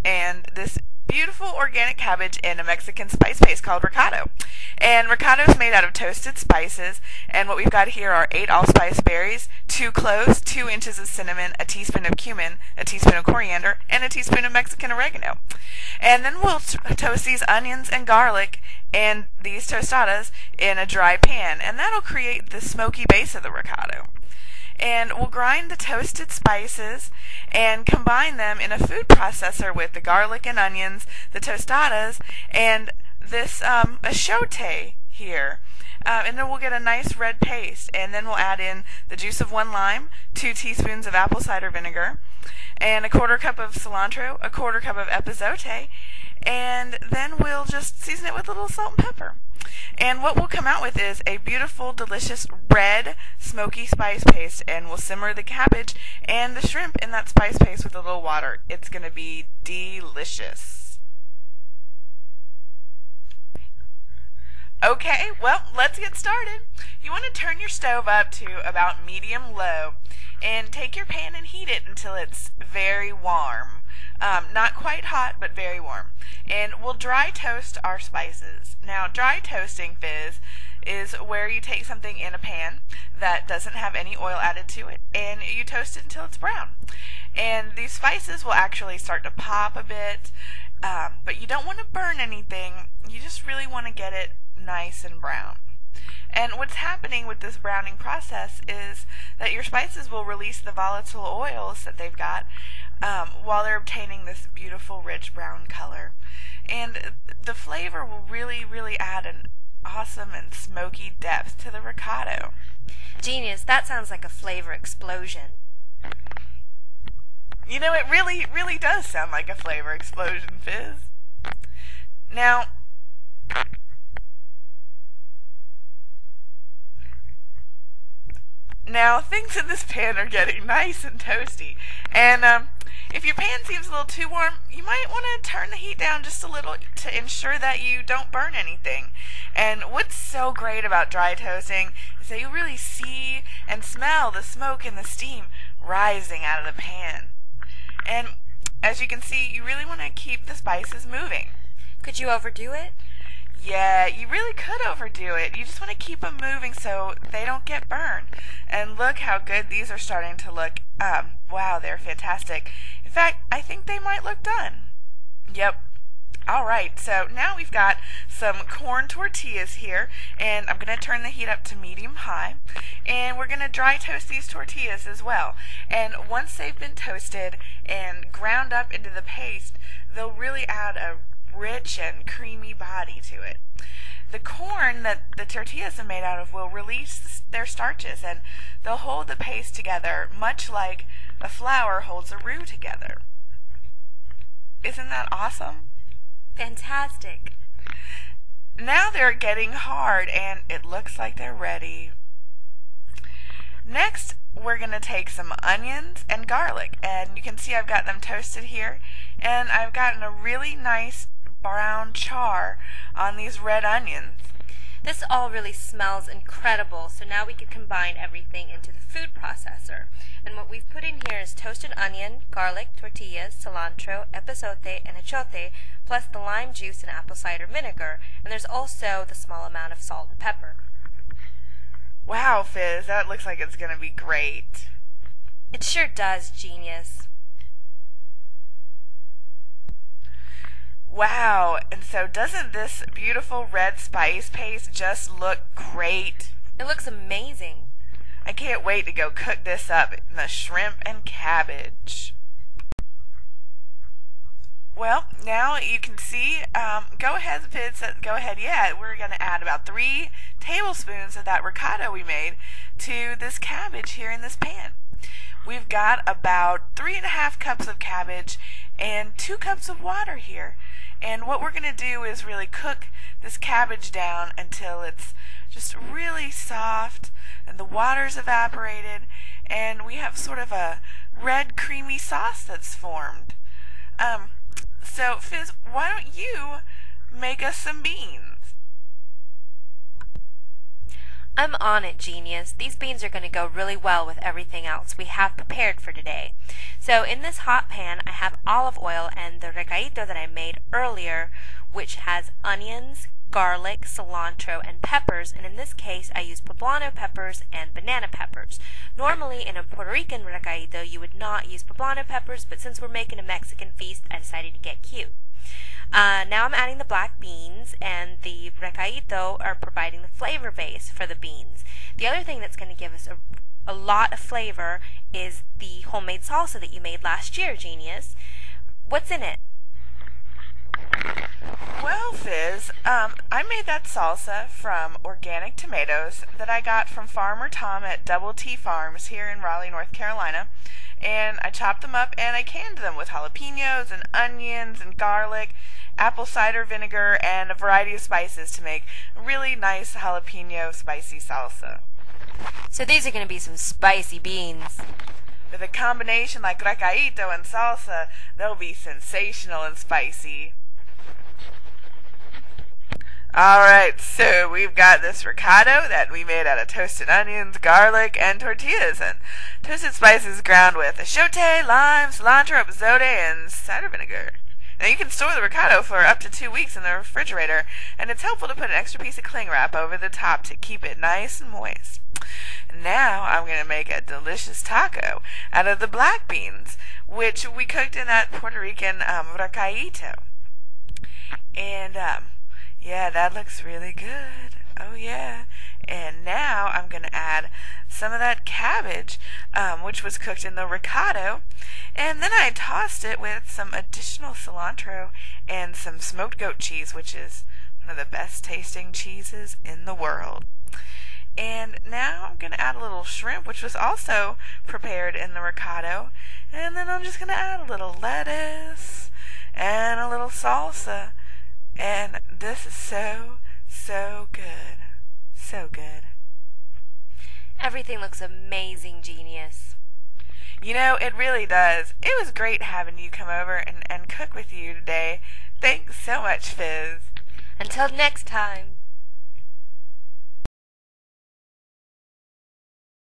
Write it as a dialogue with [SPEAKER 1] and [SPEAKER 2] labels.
[SPEAKER 1] and this beautiful organic cabbage and a Mexican spice paste called Recado. And Recado is made out of toasted spices, and what we've got here are 8 allspice berries, 2 cloves, 2 inches of cinnamon, a teaspoon of cumin, a teaspoon of coriander, and a teaspoon of Mexican oregano. And then we'll toast these onions and garlic and these tostadas in a dry pan, and that'll create the smoky base of the Recado. And we'll grind the toasted spices and combine them in a food processor with the garlic and onions, the tostadas, and this achiote here. And then we'll get a nice red paste, and then we'll add in the juice of 1 lime, 2 teaspoons of apple cider vinegar, and a 1/4 cup of cilantro, a 1/4 cup of epazote, and then we'll just season it with a little salt and pepper. And what we'll come out with is a beautiful, delicious, red, smoky spice paste, and we'll simmer the cabbage and the shrimp in that spice paste with a little water. It's going to be delicious. Okay, well, let's get started. You want to turn your stove up to about medium-low and take your pan and heat it until it's very warm. Not quite hot, but very warm. And we'll dry toast our spices. Now, dry toasting, Fizz, is where you take something in a pan that doesn't have any oil added to it, and you toast it until it's brown. And these spices will actually start to pop a bit, but you don't want to burn anything. You just really want to get it nice and brown. And what's happening with this browning process is that your spices will release the volatile oils that they've got while they're obtaining this beautiful rich brown color. And the flavor will really, really add an awesome and smoky depth to the Recado.
[SPEAKER 2] Genius, that sounds like a flavor explosion.
[SPEAKER 1] You know, it really, really does sound like a flavor explosion, Fizz. Now, things in this pan are getting nice and toasty, and if your pan seems a little too warm, you might want to turn the heat down just a little to ensure that you don't burn anything. And what's so great about dry toasting is that you really see and smell the smoke and the steam rising out of the pan. And as you can see, you really want to keep the spices moving.
[SPEAKER 2] Could you overdo it?
[SPEAKER 1] Yeah, you really could overdo it. You just want to keep them moving so they don't get burned. And look how good these are starting to look. Wow, they're fantastic. In fact, I think they might look done. Yep. All right, so now we've got some corn tortillas here, and I'm going to turn the heat up to medium-high, and we're going to dry toast these tortillas as well. And once they've been toasted and ground up into the paste, they'll really add a rich and creamy body to it. The corn that the tortillas are made out of will release their starches, and they'll hold the paste together much like a flour holds a roux together. Isn't that awesome?
[SPEAKER 2] Fantastic.
[SPEAKER 1] Now they're getting hard, and it looks like they're ready. Next, we're going to take some onions and garlic, and you can see I've got them toasted here, and I've gotten a really nice brown char on these red onions.
[SPEAKER 2] This all really smells incredible, so now we can combine everything into the food processor. And what we've put in here is toasted onion, garlic, tortillas, cilantro, epazote, and achiote, plus the lime juice and apple cider vinegar. And there's also the small amount of salt and pepper.
[SPEAKER 1] Wow, Fizz, that looks like it's going to be great.
[SPEAKER 2] It sure does, genius.
[SPEAKER 1] Wow, and so doesn't this beautiful red spice paste just look great?
[SPEAKER 2] It looks amazing.
[SPEAKER 1] I can't wait to go cook this up in the shrimp and cabbage. Well, now you can see, go ahead, Fizz, go ahead, yeah, we're going to add about 3 tablespoons of that Recado we made to this cabbage here in this pan. We've got about 3½ cups of cabbage and 2 cups of water here. And what we're going to do is really cook this cabbage down until it's just really soft and the water's evaporated and we have sort of a red creamy sauce that's formed. So Fizz, why don't you make us some beans?
[SPEAKER 2] I'm on it, genius. These beans are going to go really well with everything else we have prepared for today. So in this hot pan, I have olive oil and the recado that I made earlier, which has onions, garlic, cilantro, and peppers, and in this case I use poblano peppers and banana peppers. Normally in a Puerto Rican recado you would not use poblano peppers, but since we're making a Mexican feast, I decided to get cute. Now I'm adding the black beans, and the recado are providing the flavor base for the beans. The other thing that's going to give us a lot of flavor is the homemade salsa that you made last year, genius. What's in it?
[SPEAKER 1] Well, Fizz, I made that salsa from organic tomatoes that I got from Farmer Tom at Double T Farms here in Raleigh, North Carolina. And I chopped them up and I canned them with jalapenos and onions and garlic, apple cider vinegar, and a variety of spices to make a really nice jalapeno spicy salsa.
[SPEAKER 2] So these are going to be some spicy beans.
[SPEAKER 1] With a combination like recadito and salsa, they'll be sensational and spicy. Alright, so we've got this recado that we made out of toasted onions, garlic, and tortillas, and toasted spices ground with achiote, lime, cilantro, epazote, and cider vinegar. Now you can store the recado for up to 2 weeks in the refrigerator, and it's helpful to put an extra piece of cling wrap over the top to keep it nice and moist. Now I'm going to make a delicious taco out of the black beans, which we cooked in that Puerto Rican recadito. And yeah, that looks really good. Oh yeah. And now I'm going to add some of that cabbage, which was cooked in the recado, and then I tossed it with some additional cilantro and some smoked goat cheese, which is one of the best tasting cheeses in the world. And now I'm going to add a little shrimp, which was also prepared in the recado, and then I'm just going to add a little lettuce and a little salsa. And this is so good. So good.
[SPEAKER 2] Everything looks amazing, genius.
[SPEAKER 1] You know, it really does. It was great having you come over and cook with you today. Thanks so much, Fizz.
[SPEAKER 2] Until next time.